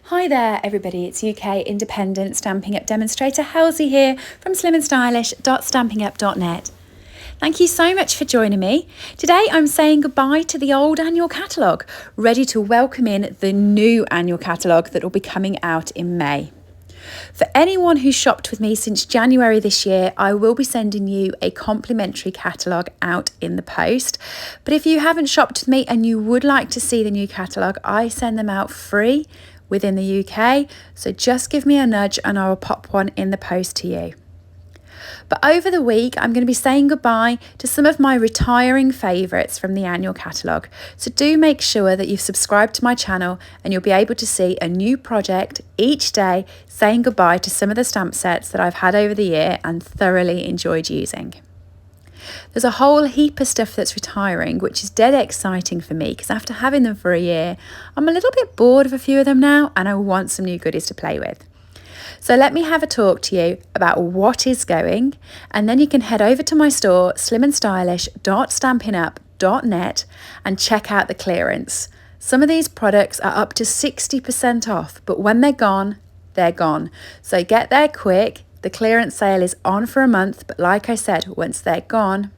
Hi there everybody, it's UK independent Stampin' Up demonstrator Halsey here from SlimmandStylish.stampingup.net. Thank you so much for joining me. Today I'm saying goodbye to the old annual catalogue, ready to welcome in the new annual catalogue that will be coming out in May. For anyone who's shopped with me since January this year, I will be sending you a complimentary catalogue out in the post. But if you haven't shopped with me and you would like to see the new catalogue, I send them out free within the UK, so just give me a nudge and I will pop one in the post to you. But over the week, I'm going to be saying goodbye to some of my retiring favourites from the annual catalogue. So do make sure that you've subscribed to my channel and you'll be able to see a new project each day saying goodbye to some of the stamp sets that I've had over the year and thoroughly enjoyed using. There's a whole heap of stuff that's retiring, which is dead exciting for me because after having them for a year, I'm a little bit bored of a few of them now and I want some new goodies to play with. So let me have a talk to you about what is going, and then you can head over to my store, SlimmandStylish.stampinup.net, and check out the clearance. Some of these products are up to 60% off, but when they're gone, they're gone. So get there quick. The clearance sale is on for a month, but like I said, once they're gone,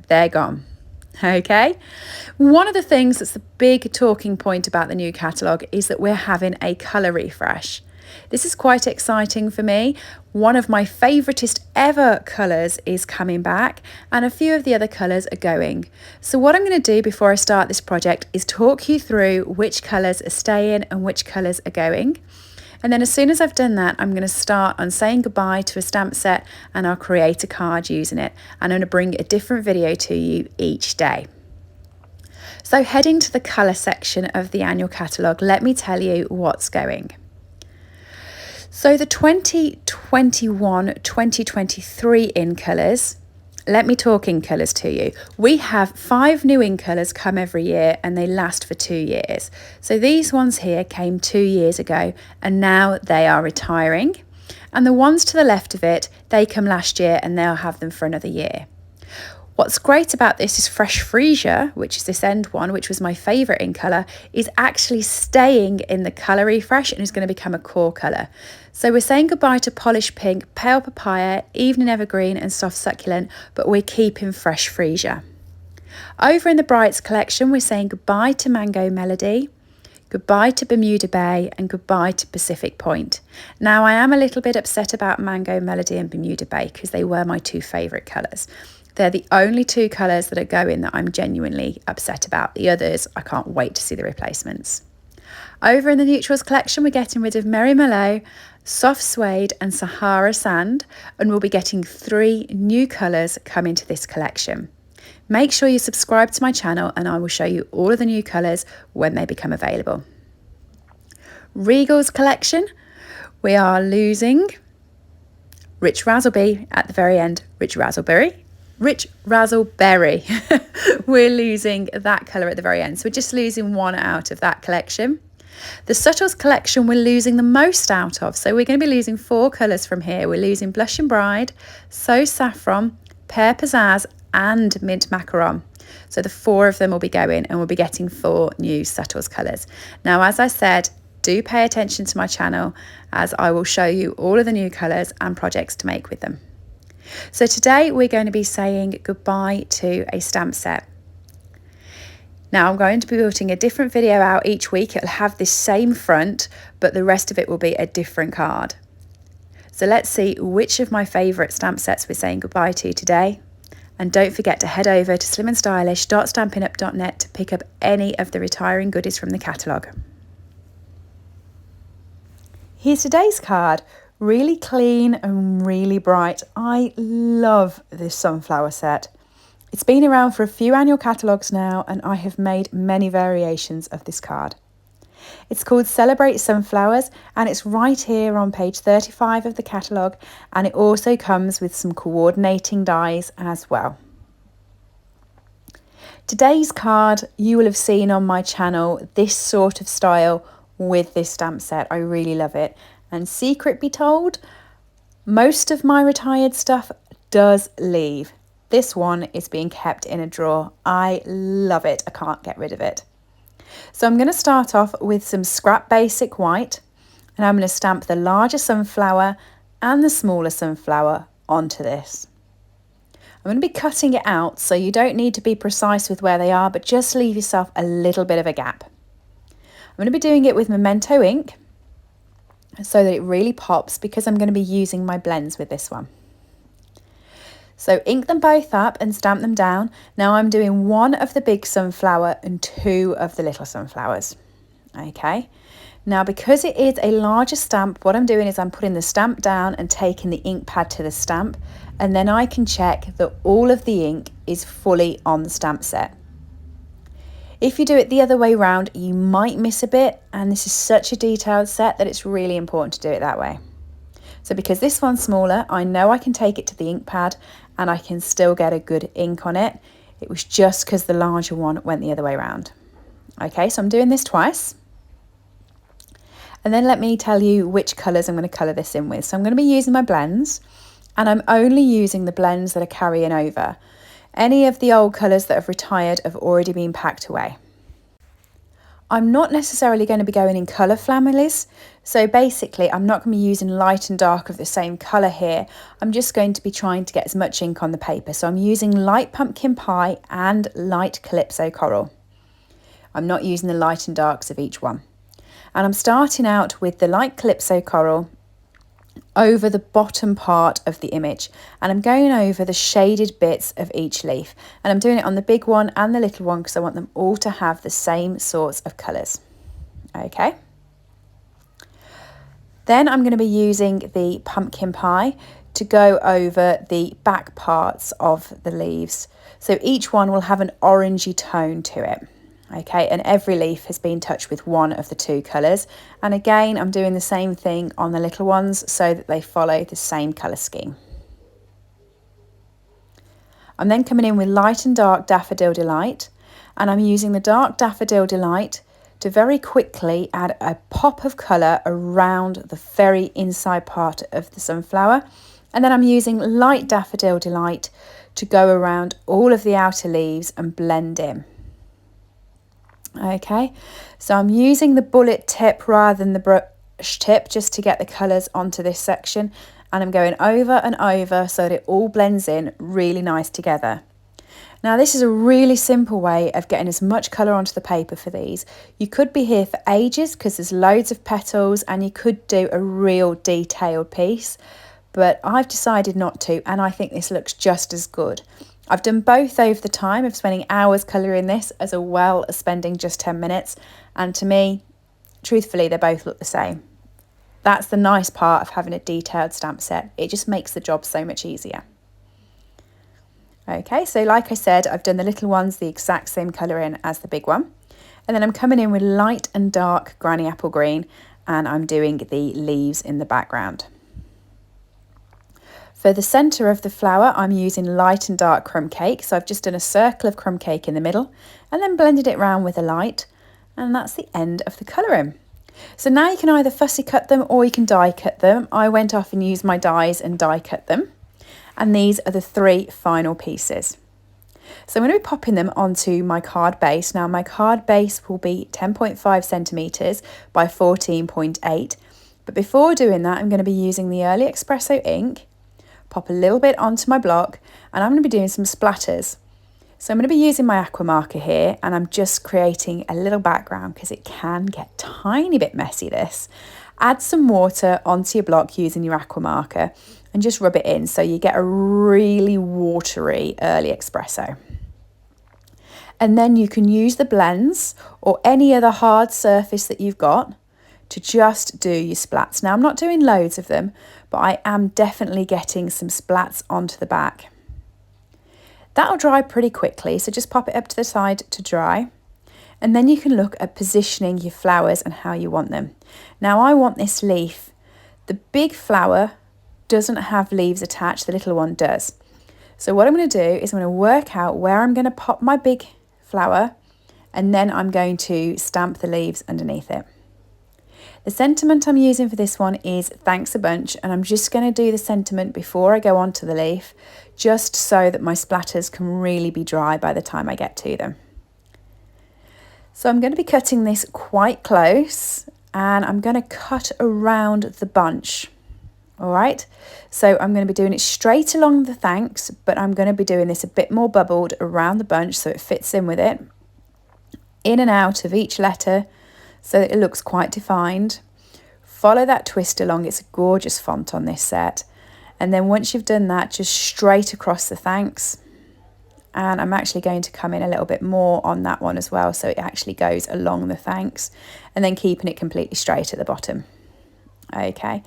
they're gone. Okay? One of the things that's the big talking point about the new catalogue is that we're having a colour refresh. This is quite exciting for me. One of my favouriteest ever colours is coming back and a few of the other colours are going. So what I'm going to do before I start this project is talk you through which colours are staying and which colours are going. And then as soon as I've done that, I'm going to start on saying goodbye to a stamp set and I'll create a card using it. And I'm going to bring a different video to you each day. So heading to the colour section of the annual catalogue, let me tell you what's going. So the 2021-2023 in colours, let me talk in colours to you. We have 5 new in colours come every year and they last for 2 years. So these ones here came 2 years ago and now they are retiring. And the ones to the left of it, they come last year and they'll have them for another year. What's great about this is Fresh Freesia, which is this end one, which was my favourite in colour, is actually staying in the colour refresh and is going to become a core colour. So we're saying goodbye to Polished Pink, Pale Papaya, Evening Evergreen and Soft Succulent, but we're keeping Fresh Freesia. Over in the Brights collection, we're saying goodbye to Mango Melody, goodbye to Bermuda Bay and goodbye to Pacific Point. Now I am a little bit upset about Mango Melody and Bermuda Bay because they were my 2 favourite colours. They're the only 2 colours that are going that I'm genuinely upset about. The others, I can't wait to see the replacements. Over in the Neutrals collection, we're getting rid of Merry Mallow, Soft Suede and Sahara Sand, and we'll be getting 3 new colours coming to this collection. Make sure you subscribe to my channel and I will show you all of the new colours when they become available. Regal's collection, we are losing Rich Razzleberry at the very end. Rich Razzleberry. We're losing that colour at the very end. So we're just losing 1 out of that collection. The Subtles collection we're losing the most out of. So we're going to be losing 4 colours from here. We're losing Blush and Bride, So Saffron, Pear Pizzazz and Mint Macaron. So the 4 of them will be going and we'll be getting 4 new Subtles colours. Now, as I said, do pay attention to my channel as I will show you all of the new colours and projects to make with them. So today we're going to be saying goodbye to a stamp set. Now I'm going to be putting a different video out each week. It'll have this same front, but the rest of it will be a different card. So let's see which of my favourite stamp sets we're saying goodbye to today. And don't forget to head over to SlimmandStylish.stampinup.net to pick up any of the retiring goodies from the catalogue. Here's today's card. Really clean and really bright. I love this sunflower set. It's been around for a few annual catalogues now and I have made many variations of this card. It's called Celebrate Sunflowers and it's right here on page 35 of the catalogue, and it also comes with some coordinating dies as well. Today's card you will have seen on my channel this sort of style with this stamp set. I really love it. And secret be told, most of my retired stuff does leave. This one is being kept in a drawer. I love it. I can't get rid of it. So I'm going to start off with some Scrap Basic White. And I'm going to stamp the larger sunflower and the smaller sunflower onto this. I'm going to be cutting it out, so you don't need to be precise with where they are, but just leave yourself a little bit of a gap. I'm going to be doing it with Memento ink so that it really pops, because I'm going to be using my blends with this one. So ink them both up and stamp them down. Now I'm doing one of the big sunflower and two of the little sunflowers. Okay. Now, because it is a larger stamp, what I'm doing is I'm putting the stamp down and taking the ink pad to the stamp, and then I can check that all of the ink is fully on the stamp set. If you do it the other way around, you might miss a bit, and this is such a detailed set that it's really important to do it that way. So because this one's smaller, I know I can take it to the ink pad and I can still get a good ink on it. It was just because the larger one went the other way around. Okay, so I'm doing this twice. And then let me tell you which colours I'm going to colour this in with. So I'm going to be using my blends, and I'm only using the blends that are carrying over. Any of the old colours that have retired have already been packed away. I'm not necessarily going to be going in colour families. So basically, I'm not going to be using light and dark of the same colour here. I'm just going to be trying to get as much ink on the paper. So I'm using light pumpkin pie and light calypso coral. I'm not using the light and darks of each one. And I'm starting out with the light calypso coral over the bottom part of the image, and I'm going over the shaded bits of each leaf, and I'm doing it on the big one and the little one because I want them all to have the same sorts of colours. Okay. Then I'm going to be using the pumpkin pie to go over the back parts of the leaves. So each one will have an orangey tone to it. Okay, and every leaf has been touched with one of the two colours. And again, I'm doing the same thing on the little ones so that they follow the same colour scheme. I'm then coming in with light and dark Daffodil Delight, and I'm using the dark Daffodil Delight to very quickly add a pop of colour around the very inside part of the sunflower. And then I'm using light Daffodil Delight to go around all of the outer leaves and blend in. Okay, so I'm using the bullet tip rather than the brush tip just to get the colours onto this section, and I'm going over and over so that it all blends in really nice together. Now this is a really simple way of getting as much colour onto the paper for these. You could be here for ages because there's loads of petals, and you could do a real detailed piece, but I've decided not to, and I think this looks just as good. I've done both over the time of spending hours colouring this as well as spending just 10 minutes. And to me, truthfully, they both look the same. That's the nice part of having a detailed stamp set. It just makes the job so much easier. Okay, so like I said, I've done the little ones the exact same colouring as the big one. And then I'm coming in with light and dark Granny Apple Green, and I'm doing the leaves in the background. For the centre of the flower, I'm using light and dark crumb cake. So I've just done a circle of crumb cake in the middle and then blended it round with a light. And that's the end of the colouring. So now you can either fussy cut them or you can die cut them. I went off and used my dies and die cut them. And these are the three final pieces. So I'm going to be popping them onto my card base. Now my card base will be 10.5 centimetres by 14.8. But before doing that, I'm going to be using the Early Espresso ink, pop a little bit onto my block, and I'm going to be doing some splatters. So I'm going to be using my aqua marker here, and I'm just creating a little background because it can get a tiny bit messy this. Add some water onto your block using your aqua marker and just rub it in so you get a really watery Early Espresso. And then you can use the blends or any other hard surface that you've got to just do your splats. Now I'm not doing loads of them, but I am definitely getting some splats onto the back. That'll dry pretty quickly, so just pop it up to the side to dry. And then you can look at positioning your flowers and how you want them. Now I want this leaf. The big flower doesn't have leaves attached, the little one does. So what I'm going to do is I'm going to work out where I'm going to pop my big flower, and then I'm going to stamp the leaves underneath it. The sentiment I'm using for this one is thanks a bunch, and I'm just going to do the sentiment before I go on to the leaf, just so that my splatters can really be dry by the time I get to them. So I'm going to be cutting this quite close, and I'm going to cut around the bunch. All right, so I'm going to be doing it straight along the thanks, but I'm going to be doing this a bit more bubbled around the bunch so it fits in with it, in and out of each letter so that it looks quite defined. Follow that twist along, it's a gorgeous font on this set. And then once you've done that, just straight across the thanks. And I'm actually going to come in a little bit more on that one as well, so it actually goes along the thanks, and then keeping it completely straight at the bottom. Okay.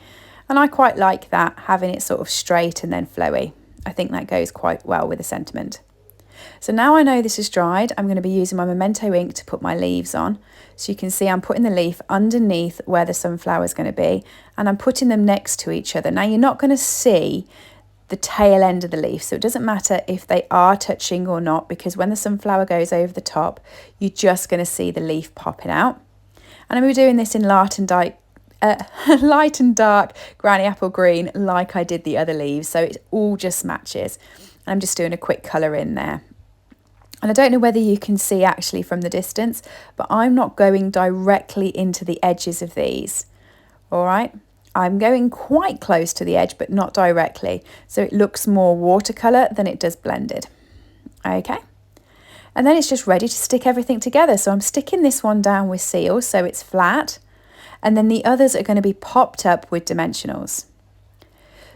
And I quite like that, having it sort of straight and then flowy. I think that goes quite well with the sentiment. So now I know this is dried, I'm going to be using my Memento ink to put my leaves on. So you can see I'm putting the leaf underneath where the sunflower is going to be, and I'm putting them next to each other. Now you're not going to see the tail end of the leaf, so it doesn't matter if they are touching or not, because when the sunflower goes over the top, you're just going to see the leaf popping out. And I'm going to be doing this in light and dark granny apple green like I did the other leaves, so it all just matches. And I'm just doing a quick colour in there. And I don't know whether you can see actually from the distance, but I'm not going directly into the edges of these. All right, I'm going quite close to the edge, but not directly, so it looks more watercolour than it does blended. Okay. And then it's just ready to stick everything together. So I'm sticking this one down with seal so it's flat. And then the others are going to be popped up with dimensionals.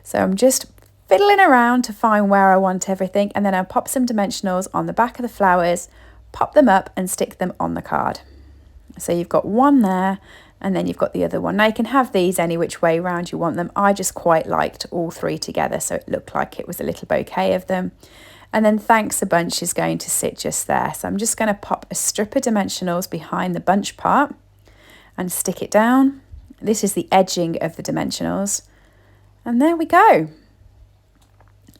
So I'm just fiddling around to find where I want everything, and then I'll pop some dimensionals on the back of the flowers, pop them up and stick them on the card. So you've got one there, and then you've got the other one. Now you can have these any which way around you want them. I just quite liked all three together, so it looked like it was a little bouquet of them. And then thanks a bunch is going to sit just there. So I'm just going to pop a strip of dimensionals behind the bunch part and stick it down. This is the edging of the dimensionals. And there we go.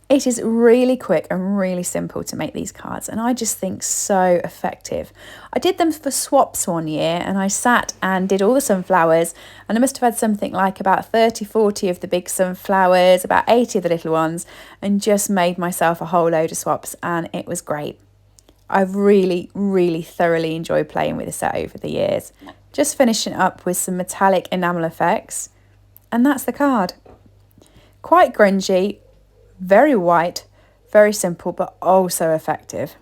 It is really quick and really simple to make these cards, and I just think so effective. I did them for swaps one year, and I sat and did all the sunflowers, and I must have had something like about 30, 40 of the big sunflowers, about 80 of the little ones, and just made myself a whole load of swaps, and it was great. I've really, really thoroughly enjoyed playing with the set over the years. Just finishing up with some metallic enamel effects, and that's the card. Quite grungy, very white, very simple, but oh so effective.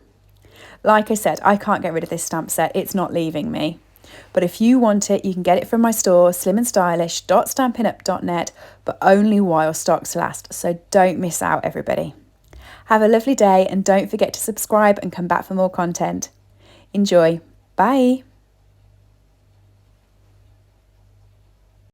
Like I said, I can't get rid of this stamp set. It's not leaving me. But if you want it, you can get it from my store, SlimmandStylish.stampinup.net, but only while stocks last. So don't miss out, everybody. Have a lovely day, and don't forget to subscribe and come back for more content. Enjoy. Bye.